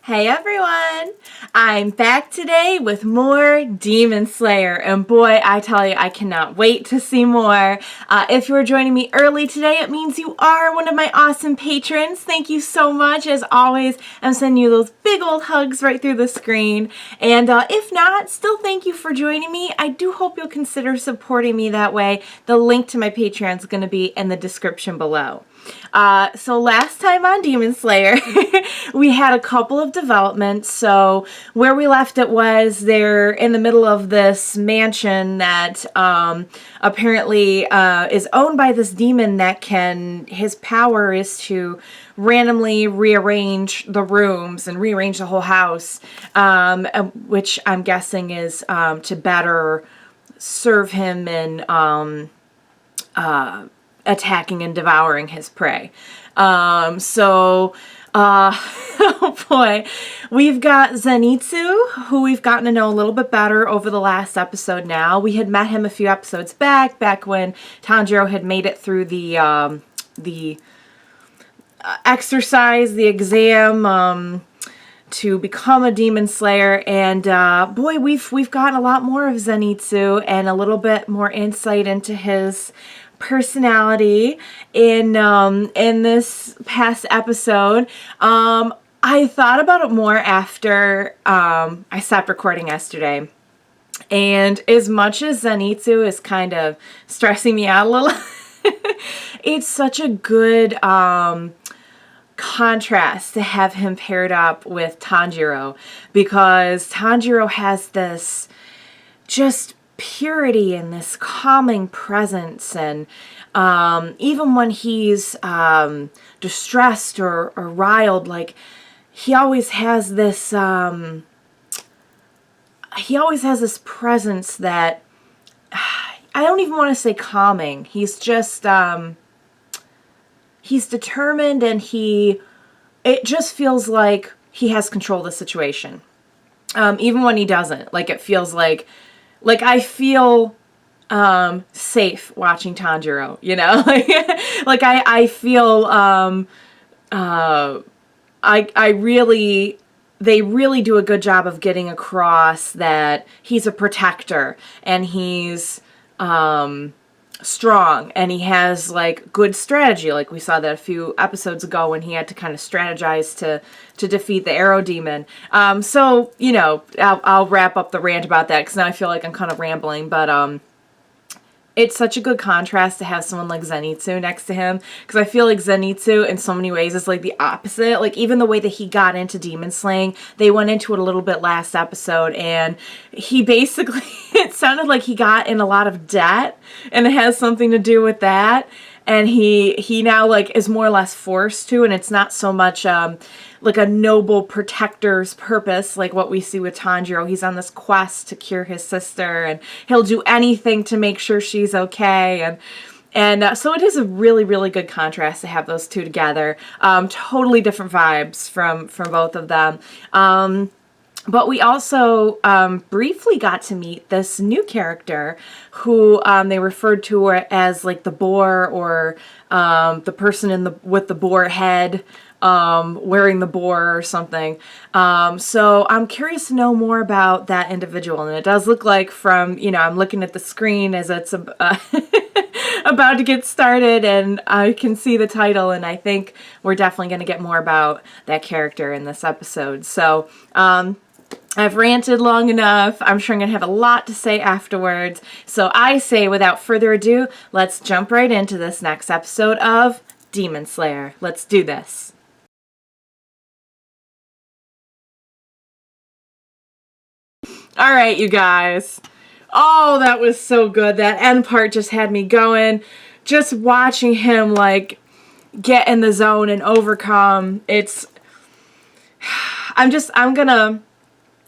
Hey everyone! I'm back today with more Demon Slayer, and boy, I tell you, I cannot wait to see more. If you're joining me early today, it means you are one of my awesome patrons. Thank you so much. As always, I'm sending you those big old hugs right through the screen. And if not, still thank you for joining me. I do hope you'll consider supporting me that way. The link to my Patreon is going to be in the description below. So last time on Demon Slayer, we had a couple of developments. So where we left it was they're in the middle of this mansion that apparently is owned by this demon that his power is to randomly rearrange the rooms and rearrange the whole house, which I'm guessing is to better serve him in attacking and devouring his prey. Oh boy, we've got Zenitsu, who we've gotten to know a little bit better over the last episode now. We had met him a few episodes back when Tanjiro had made it through the exercise, the exam, to become a demon slayer, and boy, we've gotten a lot more of Zenitsu and a little bit more insight into his personality in this past episode. I thought about it more after I stopped recording yesterday, and as much as Zenitsu is kind of stressing me out a little, it's such a good contrast to have him paired up with Tanjiro, because Tanjiro has this just purity and this calming presence, and even when he's distressed or riled, like he always has this presence that I don't even want to say calming. He's just he's determined, and it just feels like he has control of the situation. Even when he doesn't, like it feels like I feel safe watching Tanjiro, you know? Like I feel they really do a good job of getting across that he's a protector, and he's strong, and he has like good strategy, like we saw that a few episodes ago when he had to kind of strategize to defeat the arrow demon. So you know, I'll wrap up the rant about that, because now I feel like I'm kind of rambling, but it's such a good contrast to have someone like Zenitsu next to him, because I feel like Zenitsu in so many ways is like the opposite. Like even the way that he got into demon slaying, they went into it a little bit last episode, and he basically, it sounded like he got in a lot of debt, and it has something to do with that. And he now like is more or less forced to, and it's not so much like a noble protector's purpose like what we see with Tanjiro. He's on this quest to cure his sister, and he'll do anything to make sure she's okay. And so it is a really, really good contrast to have those two together. Totally different vibes from both of them. But we also briefly got to meet this new character who they referred to as like the boar, or the person with the boar head, wearing the boar or something. So I'm curious to know more about that individual. And it does look like, from, you know, I'm looking at the screen as it's about to get started, and I can see the title, and I think we're definitely going to get more about that character in this episode. So, I've ranted long enough. I'm sure I'm going to have a lot to say afterwards. So I say, without further ado, let's jump right into this next episode of Demon Slayer. Let's do this. All right, you guys. Oh, that was so good. That end part just had me going. Just watching him, like, get in the zone and overcome.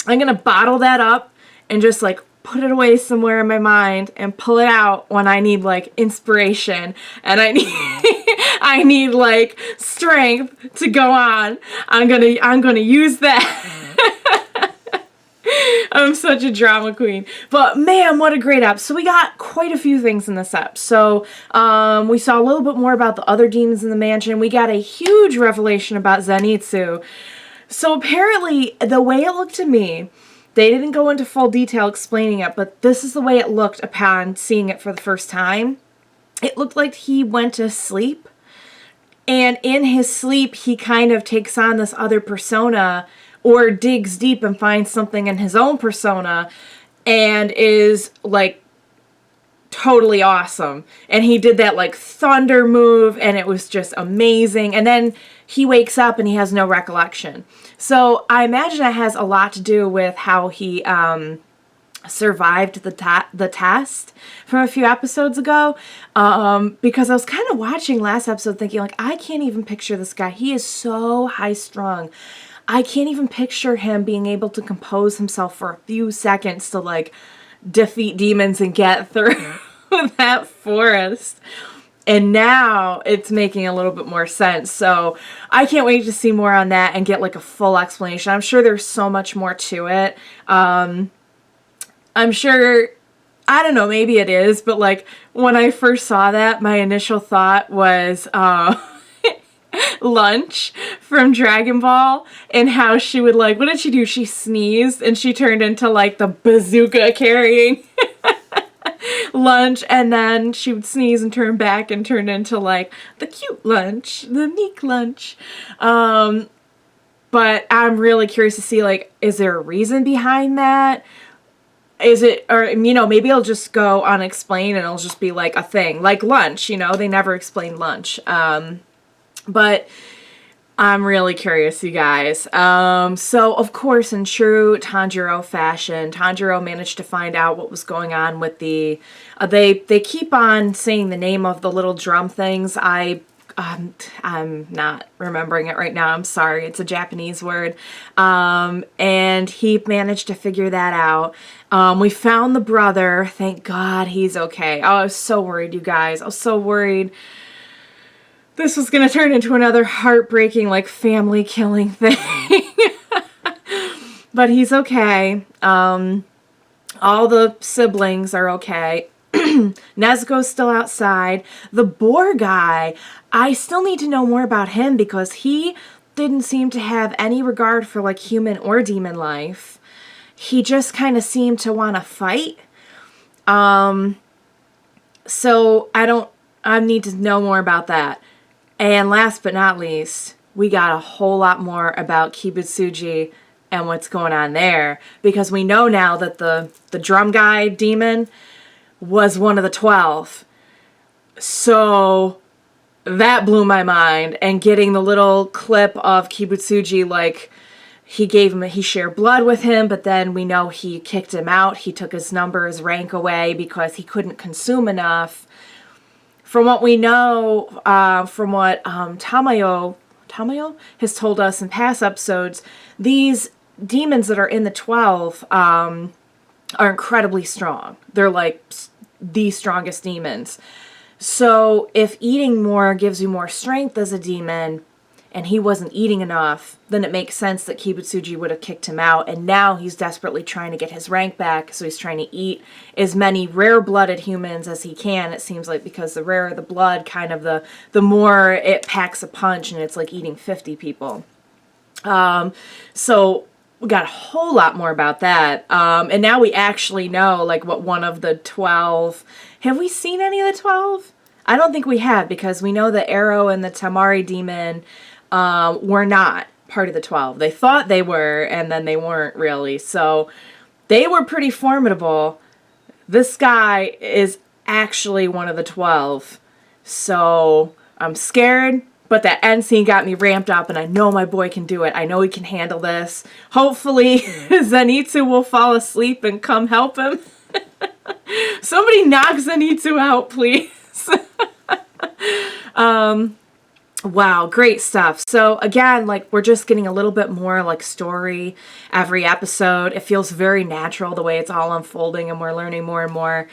I'm gonna bottle that up and just like put it away somewhere in my mind and pull it out when I need like inspiration, and I need like strength to go on. I'm gonna use that. I'm such a drama queen. But man, what a great ep. So we got quite a few things in this ep. So we saw a little bit more about the other demons in the mansion. We got a huge revelation about Zenitsu. So apparently, the way it looked to me, they didn't go into full detail explaining it, but this is the way it looked upon seeing it for the first time. It looked like he went to sleep, and in his sleep, he kind of takes on this other persona or digs deep and finds something in his own persona and is like totally awesome. And he did that like thunder move, and it was just amazing. And then he wakes up and he has no recollection. So I imagine it has a lot to do with how he survived the test from a few episodes ago, because I was kind of watching last episode thinking, like, I can't even picture this guy. He is so high strung. I can't even picture him being able to compose himself for a few seconds to like defeat demons and get through that forest. And now it's making a little bit more sense. So I can't wait to see more on that and get like a full explanation. I'm sure there's so much more to it. I'm sure, I don't know, maybe it is, but like when I first saw that, my initial thought was Lunch from Dragon Ball, and how she would like, what did she do? She sneezed and she turned into like the bazooka carrying Lunch, and then she would sneeze and turn back and turn into like the cute Lunch, the meek Lunch. But I'm really curious to see, like, is there a reason behind that? Is it, or, you know, maybe it'll just go unexplained and it'll just be like a thing, like Lunch, you know, they never explained Lunch. But I'm really curious, you guys. So, of course, in true Tanjiro fashion, Tanjiro managed to find out what was going on with the... they keep on saying the name of the little drum things. I'm not remembering it right now. I'm sorry. It's a Japanese word. And he managed to figure that out. We found the brother. Thank God he's okay. Oh, I was so worried, you guys. I was so worried this was going to turn into another heartbreaking, like, family killing thing. But he's okay. All the siblings are okay. Nezuko's still outside. The boar guy, I still need to know more about him because he didn't seem to have any regard for, like, human or demon life. He just kind of seemed to want to fight. So I need to know more about that. And last but not least, we got a whole lot more about Kibutsuji and what's going on there, because we know now that the drum guy demon was one of the 12. So that blew my mind. And getting the little clip of Kibutsuji, like, he shared blood with him, but then we know he kicked him out. He took his number, his rank away because he couldn't consume enough. From what we know, from what Tamayo has told us in past episodes, these demons that are in the 12 are incredibly strong. They're like the strongest demons. So if eating more gives you more strength as a demon, and he wasn't eating enough, then it makes sense that Kibutsuji would have kicked him out, and now he's desperately trying to get his rank back, so he's trying to eat as many rare-blooded humans as he can, it seems like, because the rarer the blood, kind of the more it packs a punch, and it's like eating 50 people. So we got a whole lot more about that, and now we actually know, like, what one of the 12... Have we seen any of the 12? I don't think we have, because we know the Arrow and the Tamari demon were not part of the 12. They thought they were, and then they weren't really. So they were pretty formidable. This guy is actually one of the 12. So I'm scared, but that end scene got me ramped up, and I know my boy can do it. I know he can handle this. Hopefully Zenitsu will fall asleep and come help him. Somebody knock Zenitsu out, please. Wow, great stuff. So again, like, we're just getting a little bit more like story every episode. It feels very natural the way it's all unfolding, and we're learning more and more.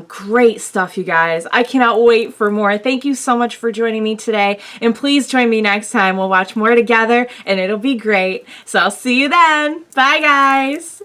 Great stuff, you guys. I cannot wait for more. Thank you so much for joining me today, and please join me next time. We'll watch more together and it'll be great. So I'll see you then. Bye, guys.